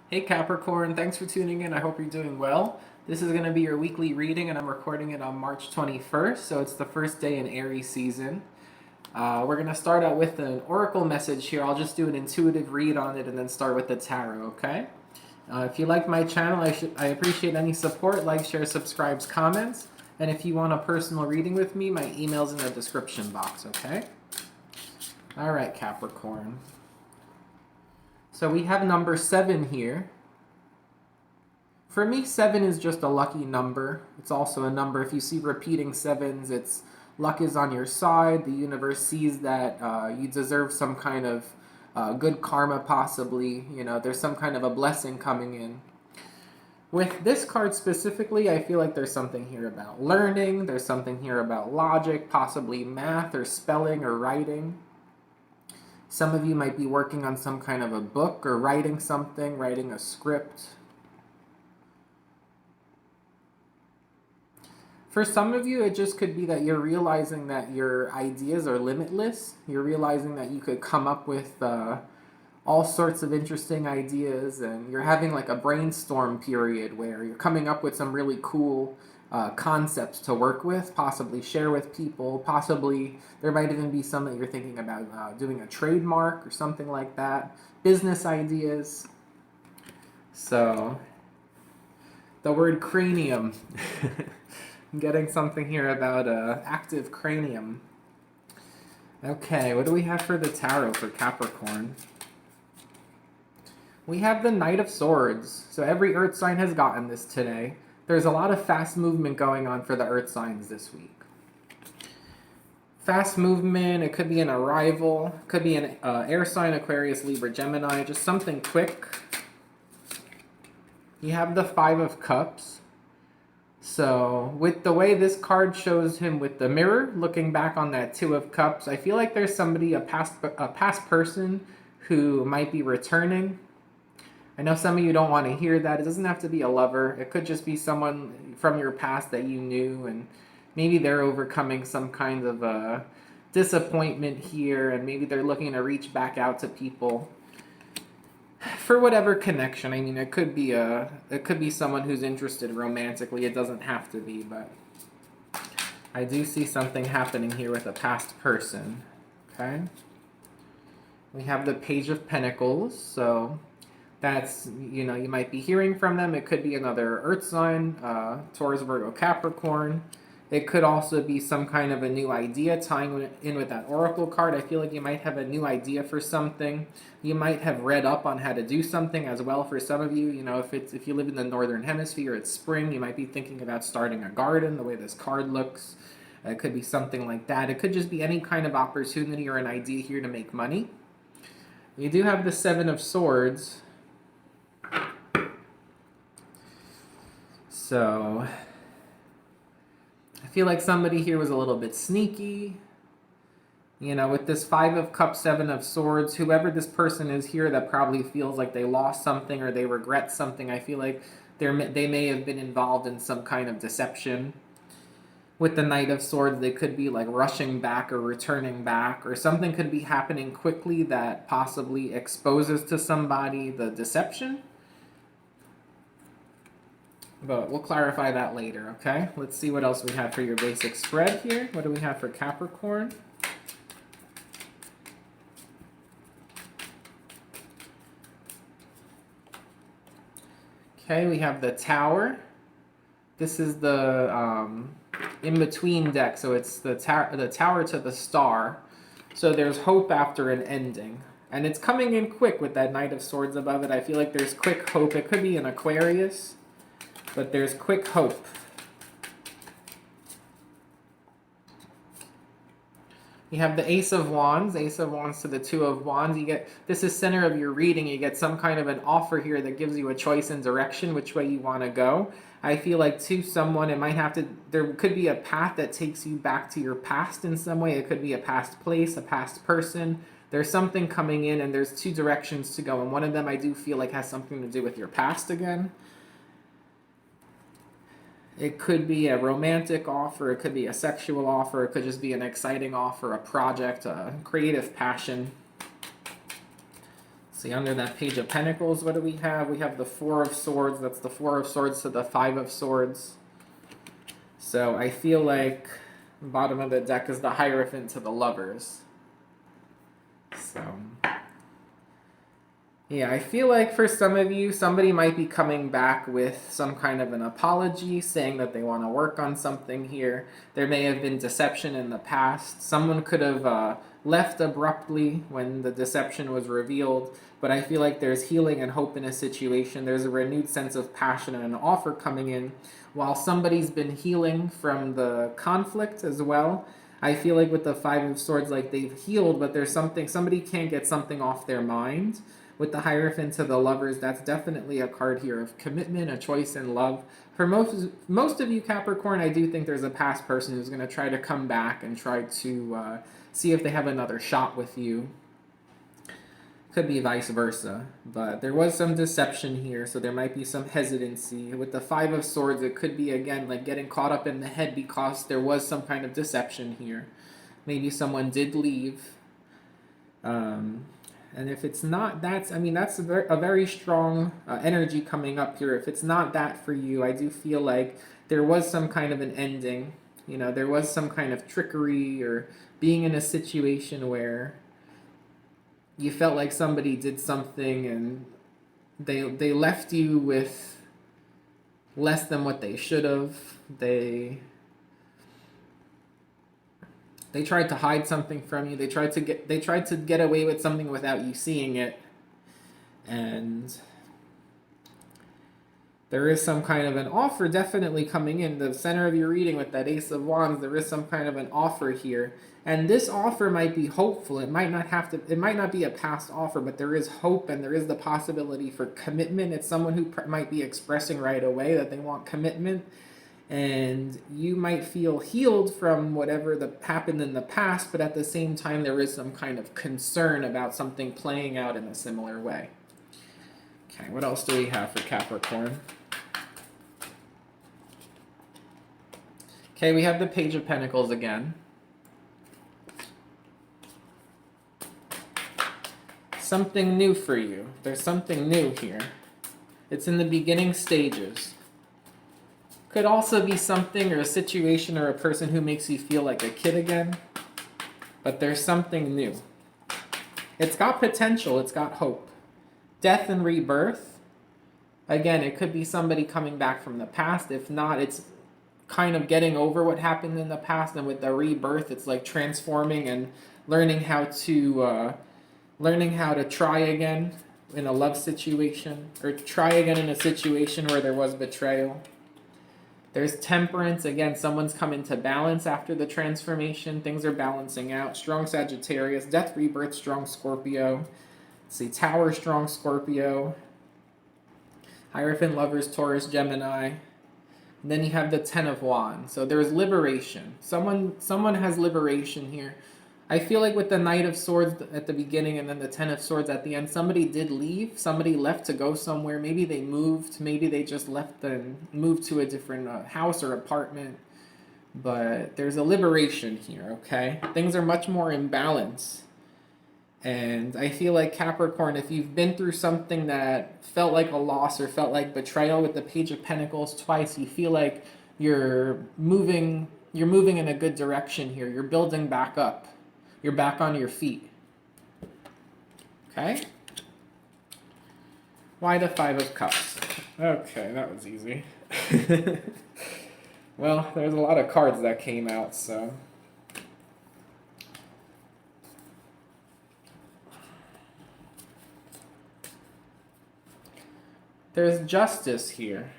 Hey Capricorn, thanks for tuning in. I hope you're doing well. This is going to be your weekly reading, and I'm recording it on March 21st, so it's the first day in Aries season. We're going to start out with an oracle message here. I'll just do an intuitive read on it and then start with the tarot, okay? If you like my channel, I appreciate any support, like, share, subscribes, comments. And if you want a personal reading with me, my email's in the description box, okay? All right, Capricorn. So we have number 7 here. For me, 7 is just a lucky number. It's also a number, if you see repeating 7s, it's luck is on your side. The universe sees that you deserve some kind of good karma, possibly. You know, there's some kind of a blessing coming in. With this card specifically, I feel like there's something here about learning. There's something here about logic, possibly math or spelling or writing. Some of you might be working on some kind of a book or writing something, writing a script. For some of you, it just could be that you're realizing that your ideas are limitless. You're realizing that you could come up with all sorts of interesting ideas, and you're having like a brainstorm period where you're coming up with some really cool concepts to work with, possibly share with people. Possibly there might even be some that you're thinking about doing a trademark or something like that. Business ideas. So, the word cranium. I'm getting something here about active cranium. Okay, what do we have for the tarot for Capricorn? We have the Knight of Swords. So every Earth sign has gotten this today. There's a lot of fast movement going on for the Earth signs this week. Fast movement, it could be an arrival, could be an air sign, Aquarius, Libra, Gemini, just something quick. You have the Five of Cups. So, with the way this card shows him with the mirror, looking back on that Two of Cups, I feel like there's somebody, a past person who might be returning. I know some of you don't want to hear that. It doesn't have to be a lover. It could just be someone from your past that you knew, and maybe they're overcoming some kind of disappointment here, and maybe they're looking to reach back out to people for whatever connection. I mean, it could be someone who's interested romantically. It doesn't have to be, but I do see something happening here with a past person. Okay. We have the Page of Pentacles, so that's, you know, you might be hearing from them. It could be another Earth sign, Taurus, Virgo, Capricorn. It could also be some kind of a new idea tying in with that oracle card. I feel like you might have a new idea for something. You might have read up on how to do something as well. For some of you, you know, if you live in the northern hemisphere, it's spring, you might be thinking about starting a garden, the way this card looks. It could be something like that. It could just be any kind of opportunity or an idea here to make money. You do have the Seven of Swords. So I feel like somebody here was a little bit sneaky. You know, with this Five of Cups, Seven of Swords, whoever this person is here that probably feels like they lost something or they regret something, I feel like they may have been involved in some kind of deception. With the Knight of Swords, they could be like rushing back or returning back, or something could be happening quickly that possibly exposes to somebody the deception. But we'll clarify that later, okay? Let's see what else we have for your basic spread here. What do we have for Capricorn? Okay, we have the Tower. This is the in-between deck, so it's the Tower to the Star. So there's hope after an ending. And it's coming in quick with that Knight of Swords above it. I feel like there's quick hope. It could be an Aquarius, but there's quick hope. You have the Ace of Wands to the Two of Wands. This is center of your reading. You get some kind of an offer here that gives you a choice and direction, which way you want to go. I feel like to someone, there could be a path that takes you back to your past in some way. It could be a past place, a past person. There's something coming in, and there's two directions to go. And one of them I do feel like has something to do with your past again. It could be a romantic offer, it could be a sexual offer, it could just be an exciting offer, a project, a creative passion. See, under that Page of Pentacles, what do we have? We have the Four of Swords. That's the Four of Swords to the Five of Swords. So I feel like the bottom of the deck is the Hierophant to the Lovers. So, yeah, I feel like for some of you, somebody might be coming back with some kind of an apology, saying that they want to work on something here. There may have been deception in the past. Someone could have left abruptly when the deception was revealed, but I feel like there's healing and hope in a situation. There's a renewed sense of passion and an offer coming in. While somebody's been healing from the conflict as well, I feel like with the Five of Swords, like they've healed, but there's something, somebody can't get something off their mind. With the Hierophant to the Lovers, that's definitely a card here of commitment, a choice in love. For most of you Capricorn, I do think there's a past person who's going to try to come back and try to see if they have another shot with you. Could be vice versa, but there was some deception here, so there might be some hesitancy. With the Five of Swords, it could be, again, like getting caught up in the head because there was some kind of deception here. Maybe someone did leave. And if it's not that, I mean, that's a very strong energy coming up here. If it's not that for you, I do feel like there was some kind of an ending. You know, there was some kind of trickery or being in a situation where you felt like somebody did something and they left you with less than what they should have. They tried to hide something from you. They tried to get away with something without you seeing it. And there is some kind of an offer definitely coming in. The center of your reading with that Ace of Wands, there is some kind of an offer here. And this offer might be hopeful. It might not be a past offer, but there is hope and there is the possibility for commitment. It's someone who might be expressing right away that they want commitment. And you might feel healed from whatever happened in the past, but at the same time, there is some kind of concern about something playing out in a similar way. Okay, what else do we have for Capricorn? Okay, we have the Page of Pentacles again. Something new for you. There's something new here. It's in the beginning stages. Could also be something or a situation or a person who makes you feel like a kid again. But there's something new. It's got potential. It's got hope. Death and rebirth. Again, it could be somebody coming back from the past. If not, it's kind of getting over what happened in the past. And with the rebirth, it's like transforming and learning how to try again in a love situation. Or try again in a situation where there was betrayal. There's temperance. Again, someone's come into balance after the transformation. Things are balancing out. Strong Sagittarius. Death, rebirth, strong Scorpio. Let's see, Tower, strong Scorpio. Hierophant, Lovers, Taurus, Gemini. And then you have the Ten of Wands. So there's liberation. Someone has liberation here. I feel like with the Knight of Swords at the beginning and then the Ten of Swords at the end, somebody did leave. Somebody left to go somewhere. Maybe they moved. Maybe they just left and moved to a different house or apartment. But there's a liberation here, okay? Things are much more in balance. And I feel like Capricorn, if you've been through something that felt like a loss or felt like betrayal with the Page of Pentacles twice, you feel like you're moving in a good direction here. You're building back up. You're back on your feet. Okay? Why the Five of Cups? Okay, that was easy. Well, there's a lot of cards that came out, so. There's justice here.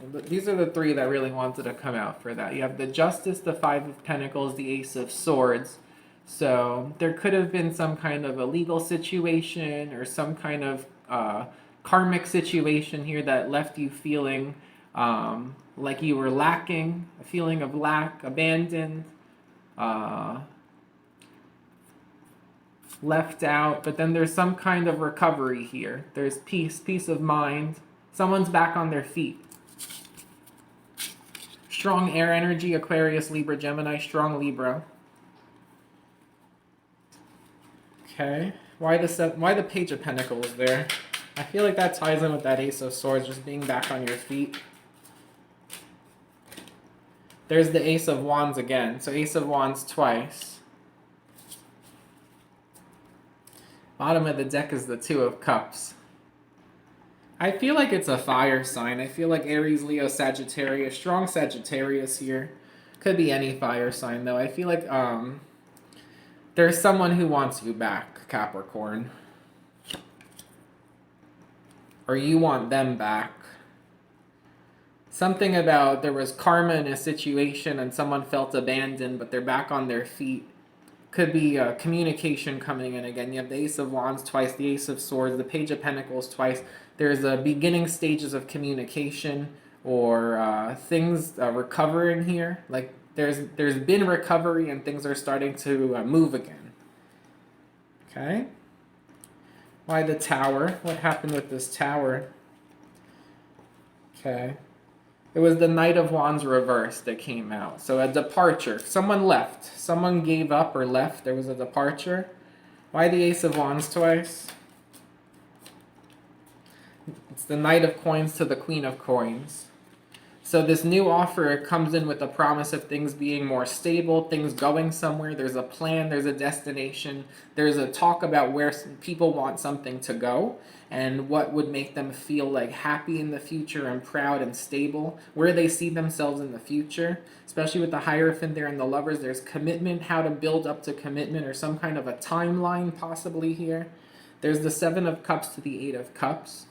These are the three that really wanted to come out for that. You have the Justice, the Five of Pentacles, the Ace of Swords. So there could have been some kind of a legal situation or some kind of karmic situation here that left you feeling like you were lacking, a feeling of lack, abandoned, left out. But then there's some kind of recovery here. There's peace of mind. Someone's back on their feet. Strong air energy, Aquarius, Libra, Gemini, strong Libra. Okay, Why the Page of Pentacles there? I feel like that ties in with that Ace of Swords, just being back on your feet. There's the Ace of Wands again. So Ace of Wands twice. Bottom of the deck is the Two of Cups. I feel like it's a fire sign. I feel like Aries, Leo, Sagittarius. Strong Sagittarius here. Could be any fire sign, though. I feel like there's someone who wants you back, Capricorn. Or you want them back. Something about there was karma in a situation and someone felt abandoned, but they're back on their feet. Could be communication coming in again. You have the Ace of Wands twice, the Ace of Swords, the Page of Pentacles twice. There's beginning stages of communication or things recovering here. Like there's been recovery and things are starting to move again. Okay. Why the Tower? What happened with this Tower? Okay. It was the Knight of Wands reversed that came out. So a departure. Someone left. Someone gave up or left. There was a departure. Why the Ace of Wands twice? It's the Knight of Coins to the Queen of Coins. So this new offer comes in with a promise of things being more stable, things going somewhere. There's a plan, there's a destination. There's a talk about where people want something to go and what would make them feel like happy in the future and proud and stable, where they see themselves in the future. Especially with the Hierophant there and the Lovers, there's commitment, how to build up to commitment or some kind of a timeline possibly here. There's the Seven of Cups to the Eight of Cups.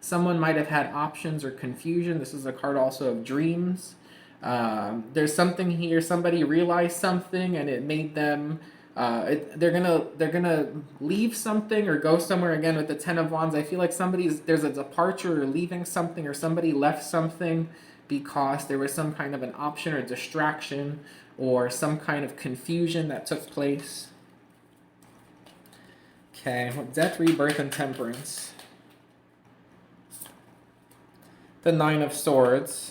Someone might have had options or confusion. This is a card also of dreams. There's something here. Somebody realized something, and it made them. They're gonna leave something or go somewhere again with the Ten of Wands. I feel like there's a departure or leaving something, or somebody left something because there was some kind of an option or distraction or some kind of confusion that took place. Okay, Death, Rebirth, and Temperance. The Nine of Swords.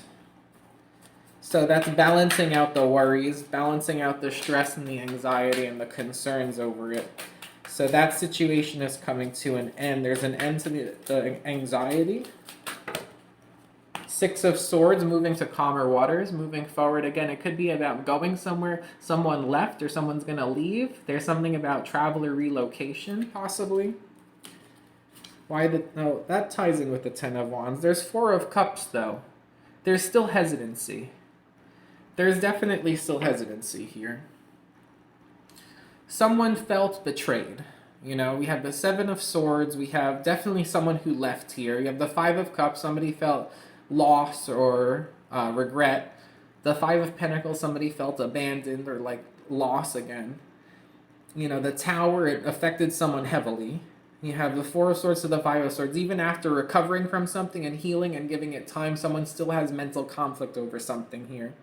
So that's balancing out the worries, balancing out the stress and the anxiety and the concerns over it. So that situation is coming to an end. There's an end to the anxiety. Six of Swords, moving to calmer waters, moving forward again. It could be about going somewhere, someone left or someone's going to leave. There's something about travel or relocation, possibly. No, that ties in with the Ten of Wands. There's Four of Cups, though. There's still hesitancy. There's definitely still hesitancy here. Someone felt betrayed. You know, we have the Seven of Swords. We have definitely someone who left here. You have the Five of Cups. Somebody felt loss or regret. The Five of Pentacles. Somebody felt abandoned or like loss again. You know, the Tower, it affected someone heavily. You have the Four of Swords to the Five of Swords. Even after recovering from something and healing and giving it time, someone still has mental conflict over something here.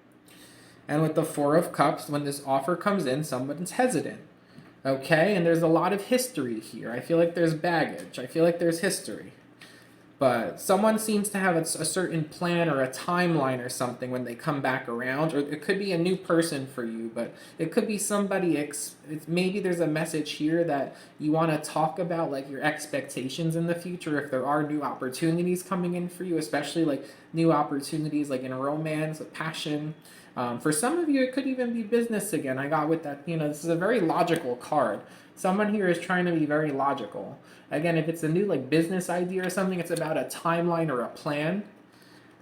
And with the Four of Cups, when this offer comes in, someone's hesitant. Okay? And there's a lot of history here. I feel like there's baggage. I feel like there's history. But someone seems to have a certain plan or a timeline or something when they come back around. Or it could be a new person for you, but it could be somebody, maybe there's a message here that you want to talk about, like your expectations in the future, if there are new opportunities coming in for you, especially like new opportunities like in romance, passion. For some of you, it could even be business again. I got with that, this is a very logical card. Someone here is trying to be very logical. Again, if it's a new like business idea or something, it's about a timeline or a plan.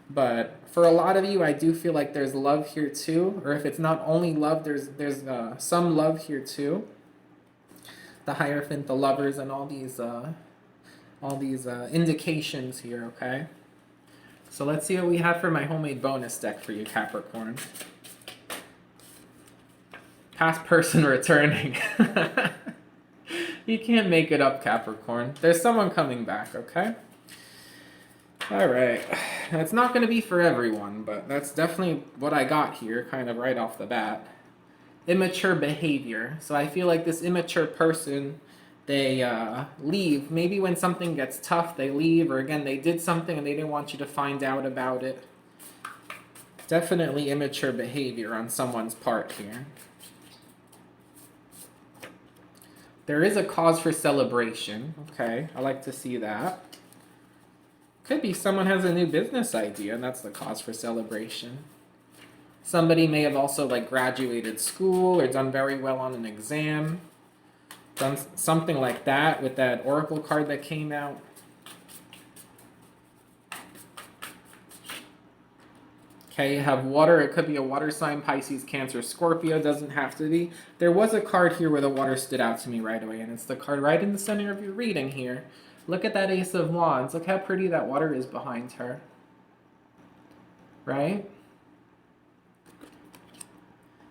But for a lot of you, I do feel like there's love here too. Or if it's not only love, there's some love here too. The Hierophant, the Lovers, and all these indications here, okay? So let's see what we have for my homemade bonus deck for you, Capricorn. Past person returning. You can't make it up, Capricorn. There's someone coming back, okay? All right. Now, it's not going to be for everyone, but that's definitely what I got here, kind of right off the bat. Immature behavior. So I feel like this immature person, they leave. Maybe when something gets tough, they leave, or again, they did something and they didn't want you to find out about it. Definitely immature behavior on someone's part here. There is a cause for celebration. Okay, I like to see that. Could be someone has a new business idea, and that's the cause for celebration. Somebody may have also like graduated school or done very well on an exam. Done something like that with that oracle card that came out. Okay, you have water. It could be a water sign, Pisces, Cancer, Scorpio. Doesn't have to be. There was a card here where the water stood out to me right away, and it's the card right in the center of your reading here. Look at that Ace of Wands. Look how pretty that water is behind her. Right?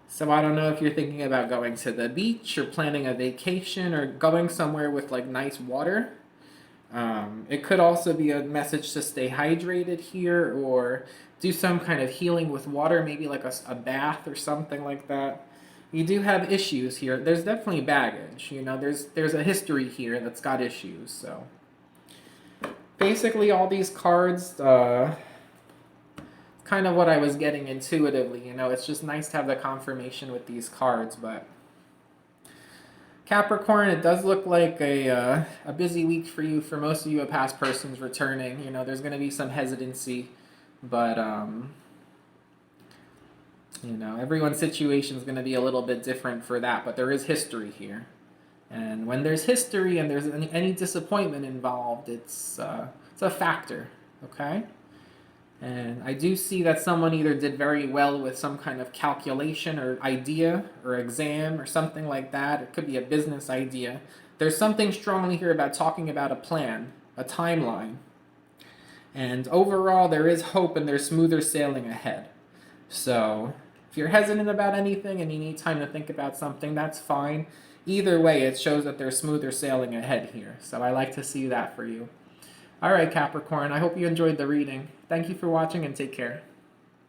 So I don't know if you're thinking about going to the beach or planning a vacation or going somewhere with like nice water. It could also be a message to stay hydrated here or do some kind of healing with water, maybe like a bath or something like that. You do have issues here. There's definitely baggage. You know, there's a history here that's got issues. So basically, all these cards, kind of what I was getting intuitively. You know, it's just nice to have the confirmation with these cards, but. Capricorn, it does look like a busy week for you. For most of you, a past person's returning. You know, there's going to be some hesitancy, but you know, everyone's situation is going to be a little bit different for that. But there is history here, and when there's history and there's any disappointment involved, it's a factor. Okay. And I do see that someone either did very well with some kind of calculation or idea or exam or something like that. It could be a business idea. There's something strongly here about talking about a plan, a timeline. And overall, there is hope and there's smoother sailing ahead. So if you're hesitant about anything and you need time to think about something, that's fine. Either way, it shows that there's smoother sailing ahead here. So I like to see that for you. All right, Capricorn, I hope you enjoyed the reading. Thank you for watching and take care.